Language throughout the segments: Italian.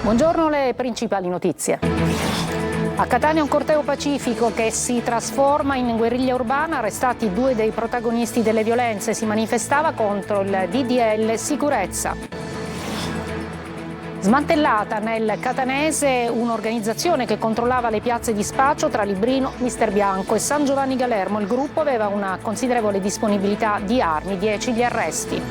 Buongiorno, le principali notizie. A Catania un corteo pacifico che si trasforma in guerriglia urbana, arrestati 2 dei protagonisti delle violenze, si manifestava contro il DDL sicurezza. Smantellata nel catanese un'organizzazione che controllava le piazze di spaccio tra Librino, Mister Bianco e San Giovanni Galermo. Il gruppo aveva una considerevole disponibilità di armi, 10 gli arresti.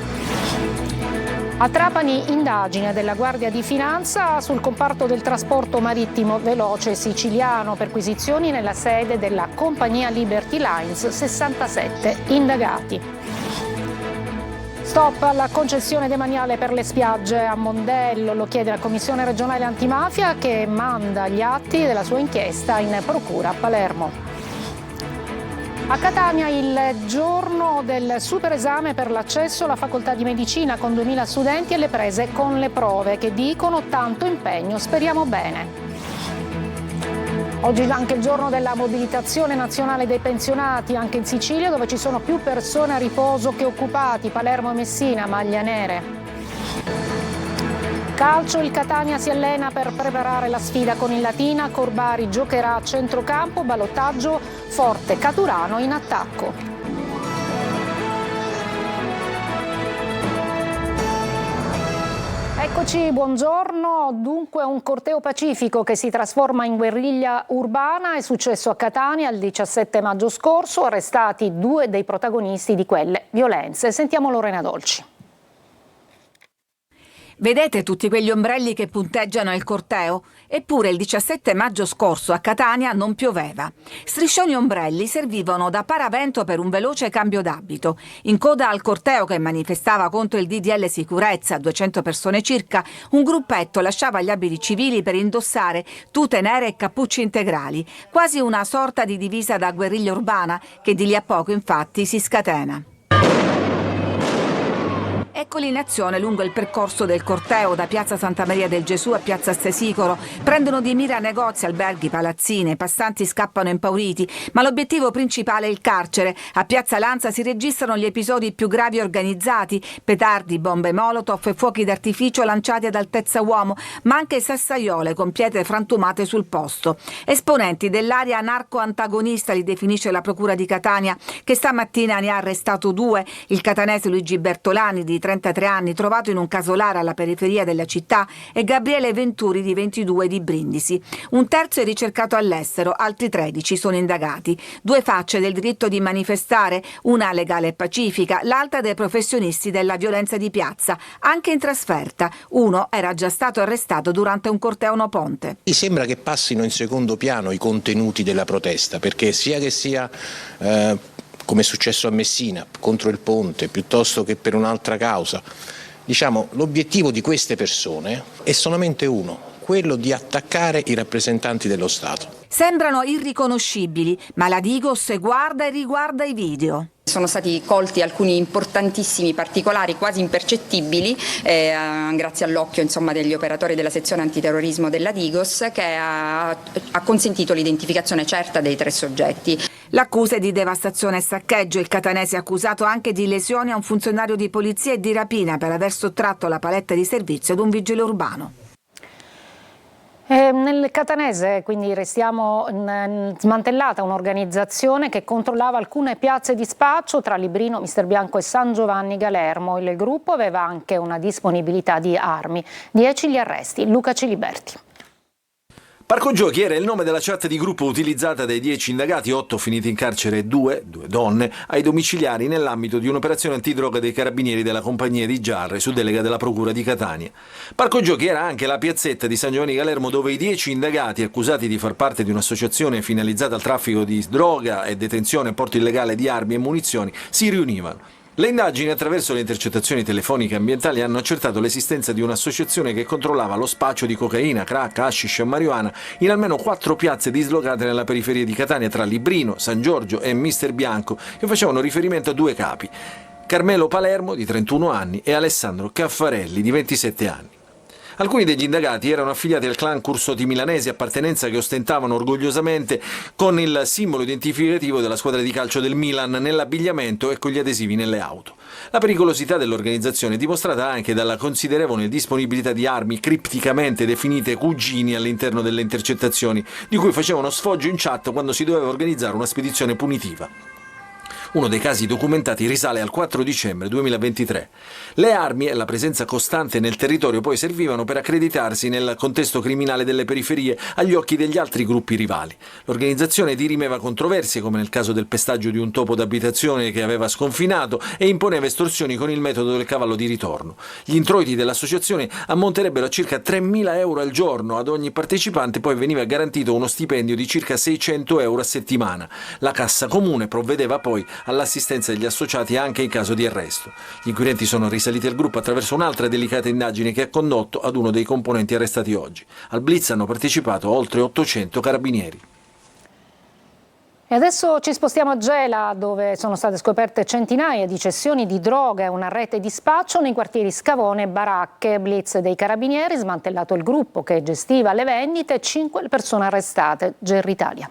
A Trapani indagine della Guardia di Finanza sul comparto del trasporto marittimo veloce siciliano, perquisizioni nella sede della compagnia Liberty Lines, 67 indagati. Stop alla concessione demaniale per le spiagge a Mondello, lo chiede la Commissione regionale antimafia che manda gli atti della sua inchiesta in procura a Palermo. A Catania il giorno del superesame per l'accesso alla facoltà di medicina con 2000 studenti e le prese con le prove che dicono tanto impegno, speriamo bene. Oggi anche il giorno della mobilitazione nazionale dei pensionati, anche in Sicilia dove ci sono più persone a riposo che occupati, Palermo e Messina, maglia nere. Calcio, il Catania si allena per preparare la sfida con il Latina, Corbari giocherà a centrocampo, ballottaggio forte, Caturano in attacco. Eccoci, buongiorno. Dunque un corteo pacifico che si trasforma in guerriglia urbana è successo a Catania il 17 maggio scorso, arrestati 2 dei protagonisti di quelle violenze. Sentiamo Lorena Dolci. Vedete tutti quegli ombrelli che punteggiano il corteo? Eppure il 17 maggio scorso a Catania non pioveva. Striscioni ombrelli servivano da paravento per un veloce cambio d'abito. In coda al corteo che manifestava contro il DDL sicurezza, 200 persone circa, un gruppetto lasciava gli abiti civili per indossare tute nere e cappucci integrali, quasi una sorta di divisa da guerriglia urbana che di lì a poco infatti si scatena. Eccoli in azione lungo il percorso del corteo da piazza Santa Maria del Gesù a piazza Stesicolo. Prendono di mira negozi, alberghi, palazzine, passanti scappano impauriti, ma l'obiettivo principale è il carcere. A piazza Lanza si registrano gli episodi più gravi organizzati: petardi, bombe molotov e fuochi d'artificio lanciati ad altezza uomo, ma anche sassaiole con pietre frantumate sul posto. Esponenti dell'area narco-antagonista li definisce la Procura di Catania, che stamattina ne ha arrestato 2, il catanese Luigi Bertolani di 33 anni, trovato in un casolare alla periferia della città, e Gabriele Venturi di 22 di Brindisi. Un terzo è ricercato all'estero, altri 13 sono indagati. 2 facce del diritto di manifestare, una legale e pacifica, l'altra dei professionisti della violenza di piazza, anche in trasferta. Uno era già stato arrestato durante un corteo no ponte. Mi sembra che passino in secondo piano i contenuti della protesta, perché sia che sia come è successo a Messina, contro il ponte, piuttosto che per un'altra causa, diciamo, l'obiettivo di queste persone è solamente uno: quello di attaccare i rappresentanti dello Stato. Sembrano irriconoscibili, ma la Digos guarda e riguarda i video. Sono stati colti alcuni importantissimi particolari quasi impercettibili grazie all'occhio degli operatori della sezione antiterrorismo della Digos, che ha consentito l'identificazione certa dei 3 soggetti. L'accusa è di devastazione e saccheggio. Il catanese è accusato anche di lesioni a un funzionario di polizia e di rapina per aver sottratto la paletta di servizio ad un vigile urbano. Nel catanese, quindi restiamo smantellata un'organizzazione che controllava alcune piazze di spaccio tra Librino, Mister Bianco e San Giovanni Galermo. Il gruppo aveva anche una disponibilità di armi. 10 gli arresti. Luca Ciliberti. Parco Giochi era il nome della chat di gruppo utilizzata dai 10 indagati, 8 finiti in carcere e 2 donne, ai domiciliari nell'ambito di un'operazione antidroga dei carabinieri della compagnia di Giarre su delega della Procura di Catania. Parco Giochi era anche la piazzetta di San Giovanni Galermo dove i 10 indagati accusati di far parte di un'associazione finalizzata al traffico di droga e detenzione e porto illegale di armi e munizioni si riunivano. Le indagini attraverso le intercettazioni telefoniche ambientali hanno accertato l'esistenza di un'associazione che controllava lo spaccio di cocaina, crack, hashish e marijuana in almeno 4 piazze dislocate nella periferia di Catania tra Librino, San Giorgio e Mister Bianco, che facevano riferimento a 2 capi: Carmelo Palermo di 31 anni e Alessandro Caffarelli di 27 anni. Alcuni degli indagati erano affiliati al clan Cursoti milanesi, appartenenza che ostentavano orgogliosamente con il simbolo identificativo della squadra di calcio del Milan nell'abbigliamento e con gli adesivi nelle auto. La pericolosità dell'organizzazione è dimostrata anche dalla considerevole disponibilità di armi cripticamente definite cugini all'interno delle intercettazioni, di cui facevano sfoggio in chat quando si doveva organizzare una spedizione punitiva. Uno dei casi documentati risale al 4 dicembre 2023. Le armi e la presenza costante nel territorio poi servivano per accreditarsi nel contesto criminale delle periferie agli occhi degli altri gruppi rivali. L'organizzazione dirimeva controversie, come nel caso del pestaggio di un topo d'abitazione che aveva sconfinato, e imponeva estorsioni con il metodo del cavallo di ritorno. Gli introiti dell'associazione ammonterebbero a circa 3.000 euro al giorno. Ad ogni partecipante poi veniva garantito uno stipendio di circa 600 euro a settimana. La cassa comune provvedeva poi all'assistenza degli associati anche in caso di arresto. Gli inquirenti sono risaliti al gruppo attraverso un'altra delicata indagine che ha condotto ad uno dei componenti arrestati oggi. Al blitz hanno partecipato oltre 800 carabinieri. E adesso ci spostiamo a Gela, dove sono state scoperte centinaia di cessioni di droga e una rete di spaccio nei quartieri Scavone e Baracche. Blitz dei carabinieri, smantellato il gruppo che gestiva le vendite, 5 persone arrestate. GR Italia.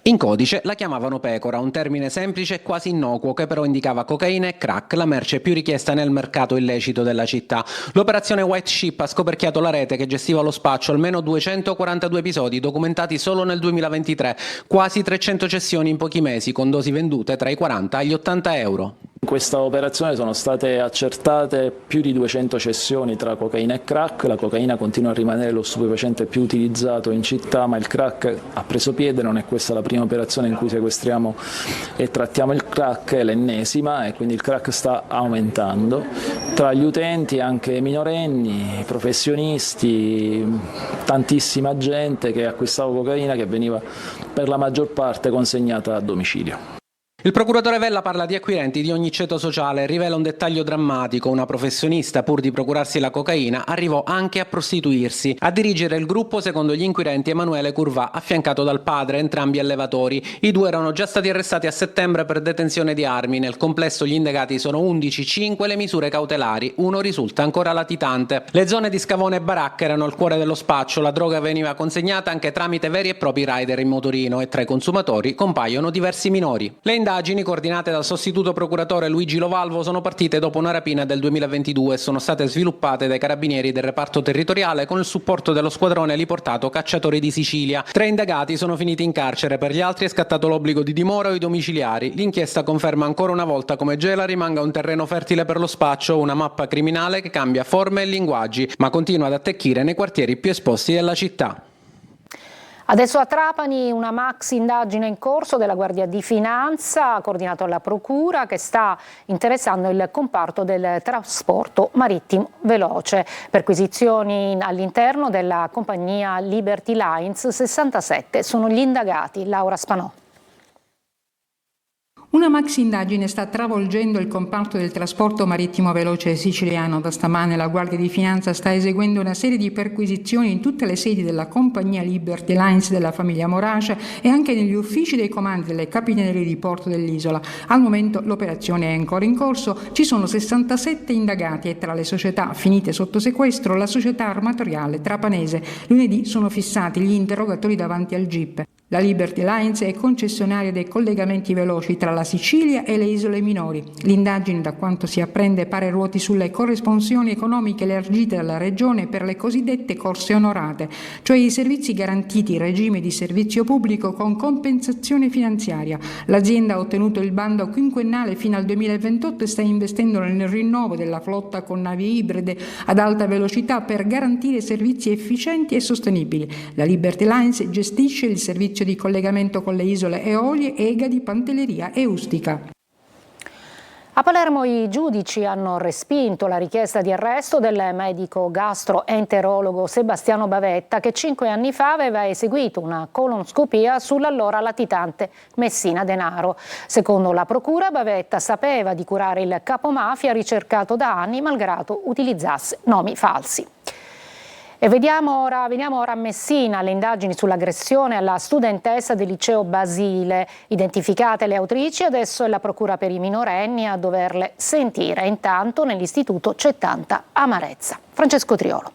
In codice la chiamavano pecora, un termine semplice e quasi innocuo che però indicava cocaina e crack, la merce più richiesta nel mercato illecito della città. L'operazione White Ship ha scoperchiato la rete che gestiva lo spaccio, almeno 242 episodi documentati solo nel 2023, quasi 300 cessioni in pochi mesi, con dosi vendute tra i 40 e gli 80 euro. In questa operazione sono state accertate più di 200 cessioni tra cocaina e crack. La cocaina continua a rimanere lo stupefacente più utilizzato in città, ma il crack ha preso piede. Non è questa la prima operazione in cui sequestriamo e trattiamo il crack, è l'ennesima, e quindi il crack sta aumentando. Tra gli utenti anche minorenni, professionisti, tantissima gente che acquistava cocaina che veniva per la maggior parte consegnata a domicilio. Il procuratore Vella parla di acquirenti di ogni ceto sociale e rivela un dettaglio drammatico. Una professionista, pur di procurarsi la cocaina, arrivò anche a prostituirsi. A dirigere il gruppo, secondo gli inquirenti, Emanuele Curvà, affiancato dal padre, entrambi allevatori. I due erano già stati arrestati a settembre per detenzione di armi. Nel complesso gli indagati sono 11, 5 le misure cautelari. Uno risulta ancora latitante. Le zone di Scavone e Baracca erano il cuore dello spaccio. La droga veniva consegnata anche tramite veri e propri rider in motorino e tra i consumatori compaiono diversi minori. Le indagini, coordinate dal sostituto procuratore Luigi Lovalvo, sono partite dopo una rapina del 2022 e sono state sviluppate dai carabinieri del reparto territoriale con il supporto dello squadrone eliportato Cacciatori di Sicilia. 3 indagati sono finiti in carcere, per gli altri è scattato l'obbligo di dimora o i domiciliari. L'inchiesta conferma ancora una volta come Gela rimanga un terreno fertile per lo spaccio, una mappa criminale che cambia forme e linguaggi, ma continua ad attecchire nei quartieri più esposti della città. Adesso a Trapani una maxi indagine in corso della Guardia di Finanza, coordinato alla Procura, che sta interessando il comparto del trasporto marittimo veloce. Perquisizioni all'interno della compagnia Liberty Lines, 67 sono gli indagati. Laura Spanò. Una maxi indagine sta travolgendo il comparto del trasporto marittimo veloce siciliano. Da stamane la Guardia di Finanza sta eseguendo una serie di perquisizioni in tutte le sedi della compagnia Liberty Lines della famiglia Morace e anche negli uffici dei comandi delle capitanerie di porto dell'isola. Al momento l'operazione è ancora in corso, ci sono 67 indagati e tra le società finite sotto sequestro la società armatoriale trapanese. Lunedì sono fissati gli interrogatori davanti al GIP. La Liberty Lines è concessionaria dei collegamenti veloci tra la Sicilia e le isole minori. L'indagine, da quanto si apprende, pare ruoti sulle corresponsioni economiche elargite dalla Regione per le cosiddette corse onorate, cioè i servizi garantiti in regime di servizio pubblico con compensazione finanziaria. L'azienda ha ottenuto il bando quinquennale fino al 2028 e sta investendo nel rinnovo della flotta con navi ibride ad alta velocità per garantire servizi efficienti e sostenibili. La Liberty Lines gestisce il servizio di collegamento con le isole Eolie, Egadi, Pantelleria e Ustica. A Palermo i giudici hanno respinto la richiesta di arresto del medico gastroenterologo Sebastiano Bavetta, che 5 anni fa aveva eseguito una colonscopia sull'allora latitante Messina Denaro. Secondo la procura, Bavetta sapeva di curare il capomafia ricercato da anni, malgrado utilizzasse nomi falsi. E veniamo ora a Messina, le indagini sull'aggressione alla studentessa del liceo Basile. Identificate le autrici, adesso è la procura per i minorenni a doverle sentire. Intanto nell'istituto c'è tanta amarezza. Francesco Triolo.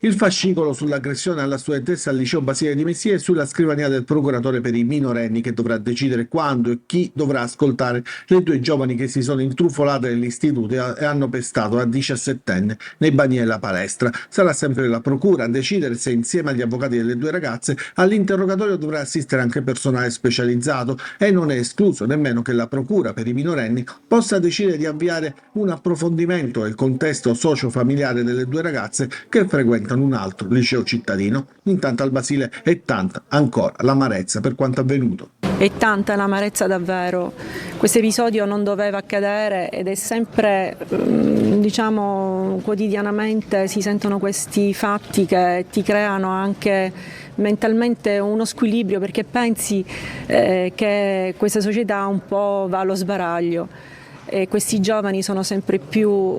Il fascicolo sull'aggressione alla studentessa al liceo Basile di Messina è sulla scrivania del procuratore per i minorenni, che dovrà decidere quando e chi dovrà ascoltare le due giovani che si sono intrufolate nell'istituto e hanno pestato la 17enne nei bagni della palestra. Sarà sempre la procura a decidere se, insieme agli avvocati delle due ragazze, all'interrogatorio dovrà assistere anche personale specializzato, e non è escluso nemmeno che la procura per i minorenni possa decidere di avviare un approfondimento del contesto socio-familiare delle due ragazze che frequentano un altro liceo cittadino. Intanto al Basile è tanta ancora l'amarezza per quanto avvenuto. È tanta l'amarezza davvero. Questo episodio non doveva accadere ed è sempre, quotidianamente si sentono questi fatti che ti creano anche mentalmente uno squilibrio, perché pensi che questa società un po' va allo sbaraglio. E questi giovani sono sempre più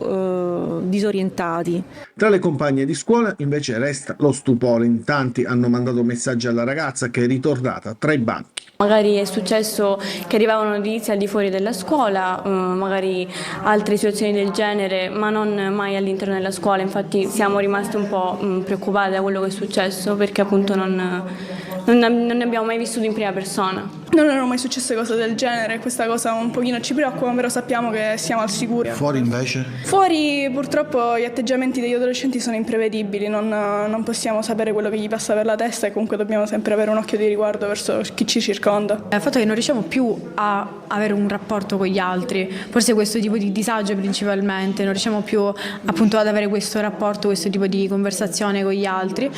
disorientati. Tra le compagne di scuola invece resta lo stupore. In tanti hanno mandato messaggi alla ragazza, che è ritornata tra i banchi. Magari è successo che arrivavano notizie al di fuori della scuola, magari altre situazioni del genere, ma non mai all'interno della scuola. Infatti siamo rimasti un po' preoccupati da quello che è successo, perché appunto non ne abbiamo mai vissuto in prima persona. Non erano mai successe cose del genere, questa cosa un pochino ci preoccupa, però sappiamo che siamo al sicuro. Fuori invece? Fuori purtroppo gli atteggiamenti degli adolescenti sono imprevedibili, non possiamo sapere quello che gli passa per la testa, e comunque dobbiamo sempre avere un occhio di riguardo verso chi ci circonda. Il fatto che non riusciamo più a avere un rapporto con gli altri, forse questo tipo di disagio principalmente, non riusciamo più appunto ad avere questo rapporto, questo tipo di conversazione con gli altri.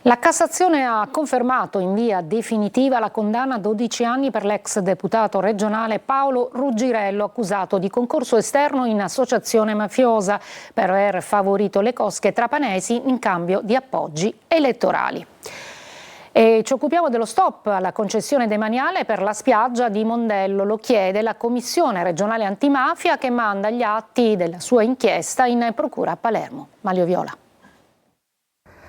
La Cassazione ha confermato in via definitiva la condanna a 12 anni per l'ex deputato regionale Paolo Ruggirello, accusato di concorso esterno in associazione mafiosa per aver favorito le cosche trapanesi in cambio di appoggi elettorali. E ci occupiamo dello stop alla concessione demaniale per la spiaggia di Mondello. Lo chiede la Commissione regionale antimafia, che manda gli atti della sua inchiesta in procura a Palermo. Manlio Viola.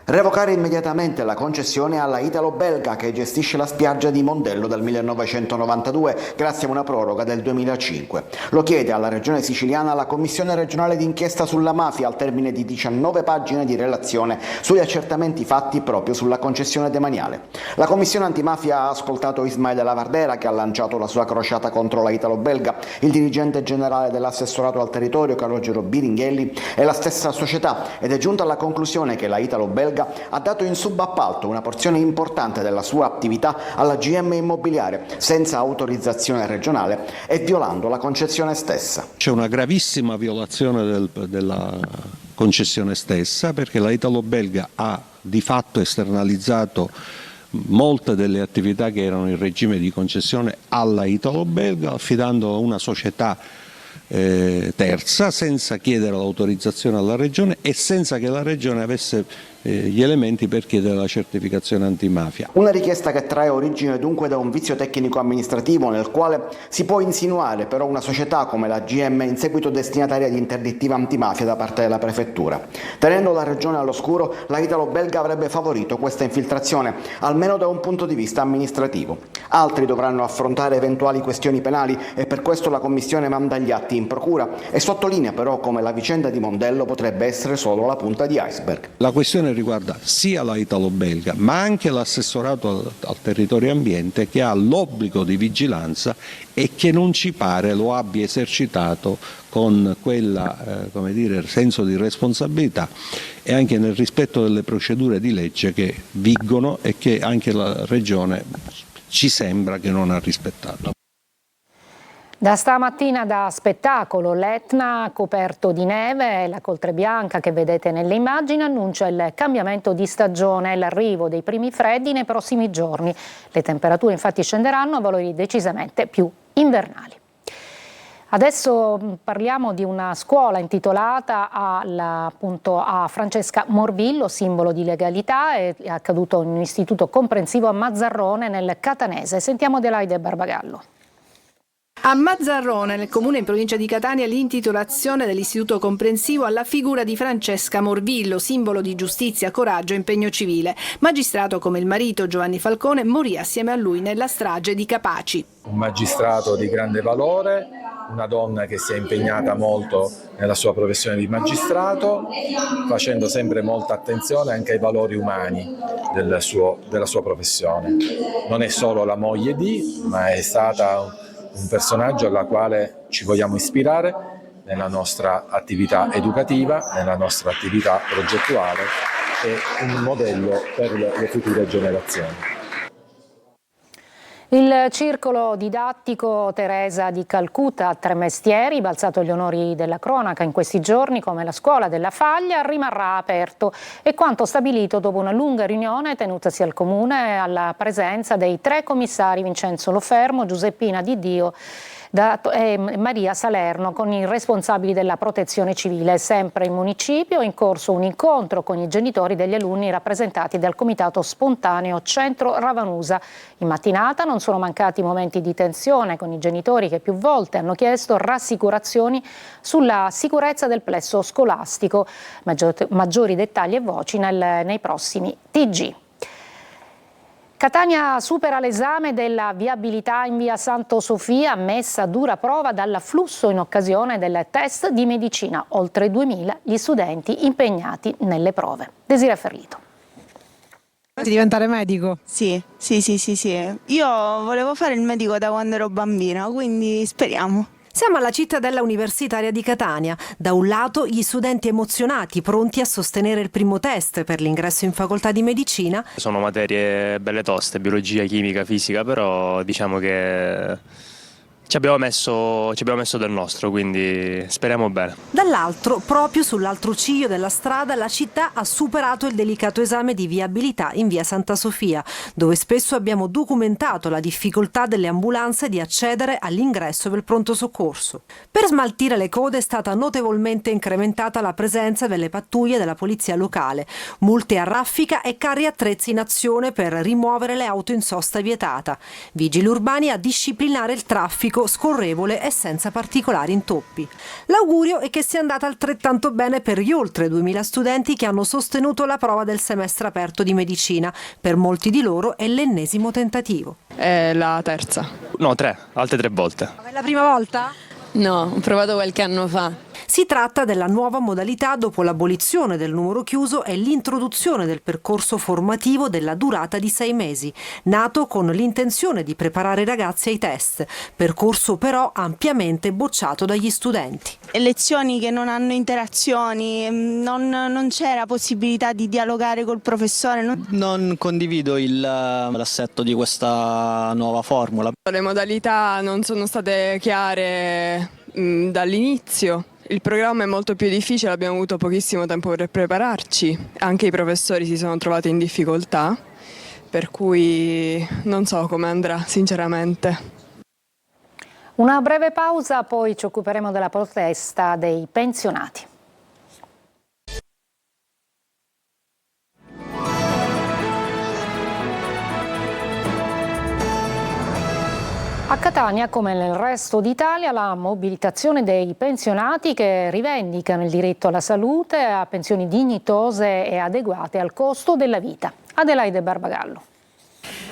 Revocare immediatamente la concessione alla italo-belga che gestisce la spiaggia di Mondello dal 1992 grazie a una proroga del 2005. Lo chiede alla Regione Siciliana la Commissione regionale d'inchiesta sulla mafia al termine di 19 pagine di relazione sugli accertamenti fatti proprio sulla concessione demaniale. La Commissione antimafia ha ascoltato Ismaele Lavardera, che ha lanciato la sua crociata contro la italo-belga, il dirigente generale dell'assessorato al territorio Calogero Biringhelli e la stessa società, ed è giunta alla conclusione che la italo-belga ha dato in subappalto una porzione importante della sua attività alla GM Immobiliare senza autorizzazione regionale e violando la concessione stessa. C'è una gravissima violazione della concessione stessa, perché la italo-belga ha di fatto esternalizzato molte delle attività che erano in regime di concessione alla italo-belga, affidando a una società terza senza chiedere l'autorizzazione alla Regione e senza che la Regione avesse gli elementi per chiedere la certificazione antimafia. Una richiesta che trae origine dunque da un vizio tecnico amministrativo, nel quale si può insinuare però una società come la GM in seguito destinataria di interdittiva antimafia da parte della prefettura. Tenendo la Regione all'oscuro, la italo-belga avrebbe favorito questa infiltrazione, almeno da un punto di vista amministrativo. Altri dovranno affrontare eventuali questioni penali, e per questo la Commissione manda gli atti in procura e sottolinea però come la vicenda di Mondello potrebbe essere solo la punta di iceberg. La questione riguarda sia la italo-belga ma anche l'assessorato al territorio e ambiente, che ha l'obbligo di vigilanza e che non ci pare lo abbia esercitato con quella senso di responsabilità e anche nel rispetto delle procedure di legge che vigono e che anche la Regione ci sembra che non ha rispettato. Da stamattina da spettacolo, l'Etna coperto di neve e la Coltrebianca che vedete nelle immagini annuncia il cambiamento di stagione e l'arrivo dei primi freddi nei prossimi giorni. Le temperature infatti scenderanno a valori decisamente più invernali. Adesso parliamo di una scuola intitolata a Francesca Morvillo, simbolo di legalità. È accaduto in un istituto comprensivo a Mazzarrone nel Catanese. Sentiamo Adelaide Barbagallo. A Mazzarrone, nel comune in provincia di Catania, l'intitolazione dell'istituto comprensivo alla figura di Francesca Morvillo, simbolo di giustizia, coraggio e impegno civile. Magistrato come il marito Giovanni Falcone, morì assieme a lui nella strage di Capaci. Un magistrato di grande valore, una donna che si è impegnata molto nella sua professione di magistrato, facendo sempre molta attenzione anche ai valori umani della sua professione. Non è solo la moglie di, ma è stata un personaggio alla quale ci vogliamo ispirare nella nostra attività educativa, nella nostra attività progettuale e un modello per le future generazioni. Il circolo didattico Teresa di Calcutta a Tremestieri, balzato agli onori della cronaca in questi giorni come la scuola della Faglia, rimarrà aperto e quanto stabilito dopo una lunga riunione tenutasi al comune alla presenza dei 3 commissari Vincenzo Lofermo, Giuseppina Di Dio e Maria Salerno con i responsabili della protezione civile. Sempre in municipio è in corso un incontro con i genitori degli alunni rappresentati dal Comitato Spontaneo Centro Ravanusa. In mattinata non sono mancati momenti di tensione con i genitori che più volte hanno chiesto rassicurazioni sulla sicurezza del plesso scolastico. Maggiori dettagli e voci nei prossimi TG. Catania supera l'esame della viabilità in via Santo Sofia, messa a dura prova dall'afflusso in occasione del test di medicina. Oltre 2000 gli studenti impegnati nelle prove. Desiree Ferlito. Di diventare medico? Sì. Io volevo fare il medico da quando ero bambina, quindi speriamo. Siamo alla cittadella universitaria di Catania. Da un lato gli studenti emozionati, pronti a sostenere il primo test per l'ingresso in facoltà di medicina. Sono materie belle toste, biologia, chimica, fisica, però diciamo che ci abbiamo messo del nostro, quindi speriamo bene. Dall'altro, proprio sull'altro ciglio della strada, la città ha superato il delicato esame di viabilità in via Santa Sofia, dove spesso abbiamo documentato la difficoltà delle ambulanze di accedere all'ingresso del pronto soccorso. Per smaltire le code è stata notevolmente incrementata la presenza delle pattuglie della polizia locale, multe a raffica e carri attrezzi in azione per rimuovere le auto in sosta vietata. Vigili urbani a disciplinare il traffico scorrevole e senza particolari intoppi. L'augurio è che sia andata altrettanto bene per gli oltre 2000 studenti che hanno sostenuto la prova del semestre aperto di medicina. Per molti di loro è l'ennesimo tentativo. È la terza. No, 3, altre 3 volte. È la prima volta? No, ho provato qualche anno fa. Si tratta della nuova modalità dopo l'abolizione del numero chiuso e l'introduzione del percorso formativo della durata di 6 mesi, nato con l'intenzione di preparare i ragazzi ai test, percorso però ampiamente bocciato dagli studenti. Lezioni che non hanno interazioni, non c'era possibilità di dialogare col professore. Non condivido l'assetto di questa nuova formula. Le modalità non sono state chiare dall'inizio. Il programma è molto più difficile, abbiamo avuto pochissimo tempo per prepararci, anche i professori si sono trovati in difficoltà, per cui non so come andrà sinceramente. Una breve pausa, poi ci occuperemo della protesta dei pensionati. A Catania, come nel resto d'Italia, la mobilitazione dei pensionati che rivendicano il diritto alla salute, a pensioni dignitose e adeguate al costo della vita. Adelaide Barbagallo.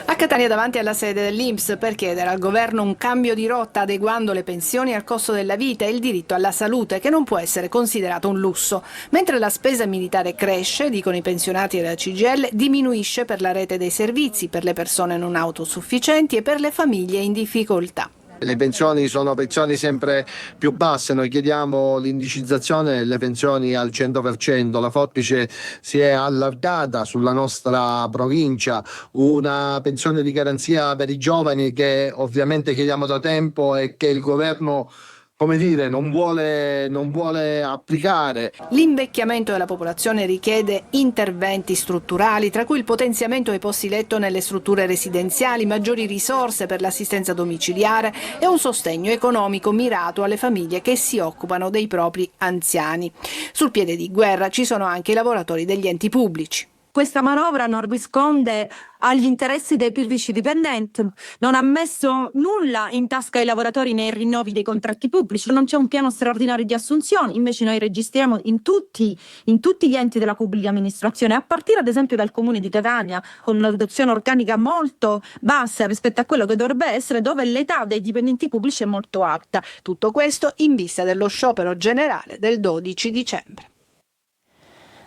A Catania davanti alla sede dell'INPS per chiedere al governo un cambio di rotta adeguando le pensioni al costo della vita e il diritto alla salute che non può essere considerato un lusso. Mentre la spesa militare cresce, dicono i pensionati della CGIL, diminuisce per la rete dei servizi, per le persone non autosufficienti e per le famiglie in difficoltà. Le pensioni sono pensioni sempre più basse, noi chiediamo l'indicizzazione delle pensioni al 100%, la forbice si è allargata sulla nostra provincia, una pensione di garanzia per i giovani che ovviamente chiediamo da tempo e che il governo non vuole applicare. L'invecchiamento della popolazione richiede interventi strutturali, tra cui il potenziamento dei posti letto nelle strutture residenziali, maggiori risorse per l'assistenza domiciliare e un sostegno economico mirato alle famiglie che si occupano dei propri anziani. Sul piede di guerra ci sono anche i lavoratori degli enti pubblici. questa manovra non risponde agli interessi dei pubblici dipendenti, non ha messo nulla in tasca ai lavoratori nei rinnovi dei contratti pubblici, non c'è un piano straordinario di assunzioni, invece noi registriamo in tutti gli enti della pubblica amministrazione, a partire ad esempio dal comune di Catania, con una dotazione organica molto bassa rispetto a quello che dovrebbe essere, dove l'età dei dipendenti pubblici è molto alta. Tutto questo in vista dello sciopero generale del 12 dicembre.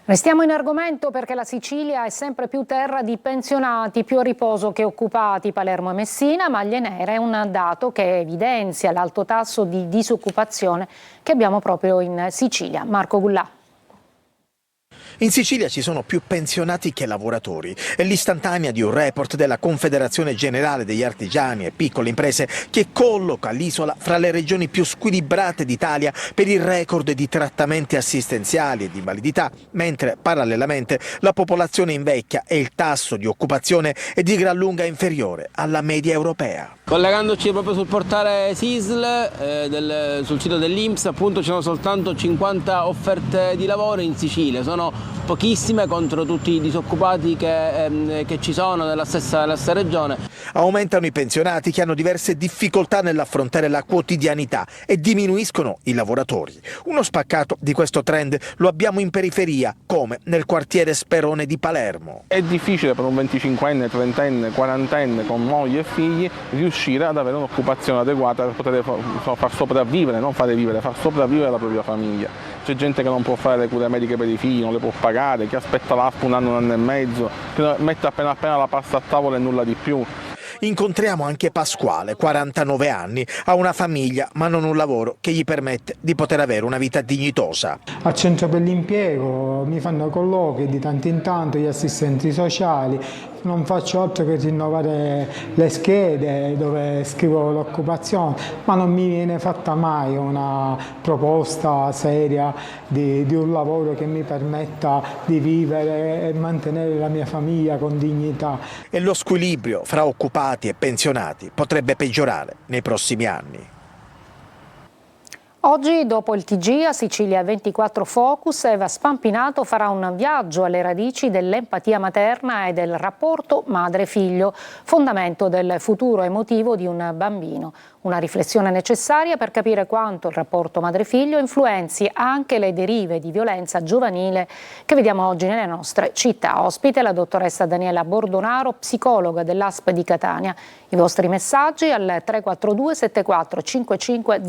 Restiamo in argomento perché la Sicilia è sempre più terra di pensionati, più a riposo che occupati, Palermo e Messina, maglie nere è un dato che evidenzia l'alto tasso di disoccupazione che abbiamo proprio in Sicilia. Marco Gullà. In Sicilia ci sono più pensionati che lavoratori. È l'istantanea di un report della Confederazione Generale degli Artigiani e Piccole Imprese che colloca l'isola fra le regioni più squilibrate d'Italia per il record di trattamenti assistenziali e di invalidità, mentre parallelamente la popolazione invecchia e il tasso di occupazione è di gran lunga inferiore alla media europea. Collegandoci proprio sul portale SISL, sul sito dell'Inps, appunto ci sono soltanto 50 offerte di lavoro in Sicilia, sono pochissime contro tutti i disoccupati che ci sono nella stessa regione. Aumentano i pensionati che hanno diverse difficoltà nell'affrontare la quotidianità e diminuiscono i lavoratori. Uno spaccato di questo trend lo abbiamo in periferia, come nel quartiere Sperone di Palermo. È difficile per un 25enne, 30enne, 40enne con moglie e figli riuscire ad avere un'occupazione adeguata per poter far sopravvivere, non fare vivere, far sopravvivere la propria famiglia. C'è gente che non può fare le cure mediche per i figli, non le può pagare, che aspetta l'ASP un anno e mezzo, che mette appena la pasta a tavola e nulla di più. Incontriamo anche Pasquale, 49 anni, ha una famiglia ma non un lavoro che gli permette di poter avere una vita dignitosa. Al centro per l'impiego mi fanno colloqui di tanto in tanto, gli assistenti sociali, non faccio altro che rinnovare le schede dove scrivo l'occupazione, ma non mi viene fatta mai una proposta seria di un lavoro che mi permetta di vivere e mantenere la mia famiglia con dignità. E lo squilibrio fra occupati e pensionati potrebbe peggiorare nei prossimi anni. Oggi, dopo il TG, a Sicilia 24 Focus, Eva Spampinato farà un viaggio alle radici dell'empatia materna e del rapporto madre-figlio, fondamento del futuro emotivo di un bambino. Una riflessione necessaria per capire quanto il rapporto madre-figlio influenzi anche le derive di violenza giovanile che vediamo oggi nelle nostre città. Ospite la dottoressa Daniela Bordonaro, psicologa dell'ASP di Catania. I vostri messaggi al 342 74 55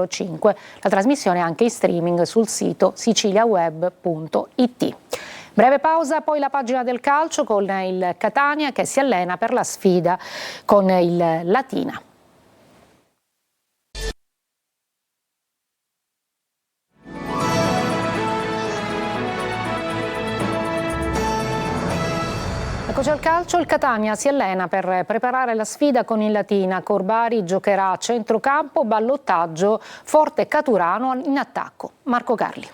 005. La trasmissione è anche in streaming sul sito siciliaweb.it. Breve pausa, poi la pagina del calcio con il Catania che si allena per la sfida con il Latina. Eccoci al calcio, il Catania si allena per preparare la sfida con il Latina. Corbari giocherà a centrocampo, ballottaggio, Forte Caturano in attacco. Marco Carli.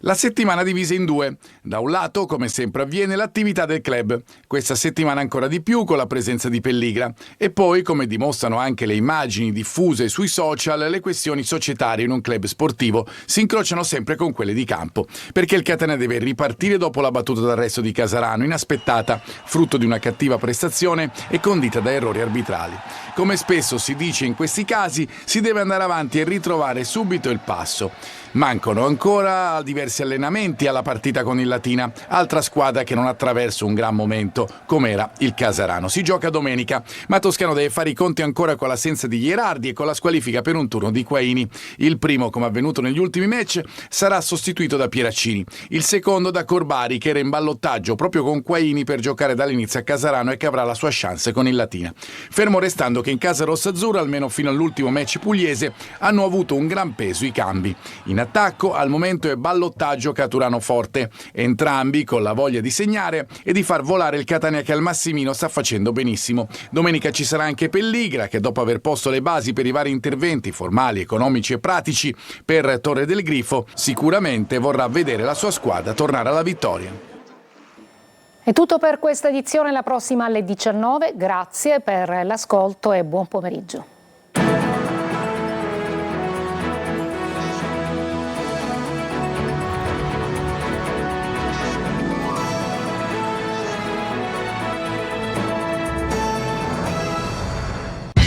La settimana divisa in due. Da un lato, come sempre avviene, l'attività del club. Questa settimana ancora di più con la presenza di Pelligra. E poi, come dimostrano anche le immagini diffuse sui social, le questioni societarie in un club sportivo si incrociano sempre con quelle di campo. Perché il Catania deve ripartire dopo la battuta d'arresto di Casarano, inaspettata, frutto di una cattiva prestazione e condita da errori arbitrali. Come spesso si dice in questi casi, si deve andare avanti e ritrovare subito il passo. Mancano ancora diversi allenamenti alla partita con il Latina, altra squadra che non attraversa un gran momento, come era il Casarano. Si gioca domenica, ma Toscano deve fare i conti ancora con l'assenza di Gherardi e con la squalifica per un turno di Quaini. Il primo, come avvenuto negli ultimi match, sarà sostituito da Pieraccini. Il secondo da Corbari, che era in ballottaggio proprio con Quaini per giocare dall'inizio a Casarano e che avrà la sua chance con il Latina. Fermo restando che in casa rossazzurra, almeno fino all'ultimo match pugliese, hanno avuto un gran peso i cambi. In attacco al momento è ballottaggio Caturano Forte, entrambi con la voglia di segnare e di far volare il Catania che al Massimino sta facendo benissimo. Domenica ci sarà anche Pelligra che dopo aver posto le basi per i vari interventi formali, economici e pratici per Torre del Grifo, sicuramente vorrà vedere la sua squadra tornare alla vittoria. È tutto per questa edizione, la prossima alle 19. Grazie per l'ascolto e buon pomeriggio.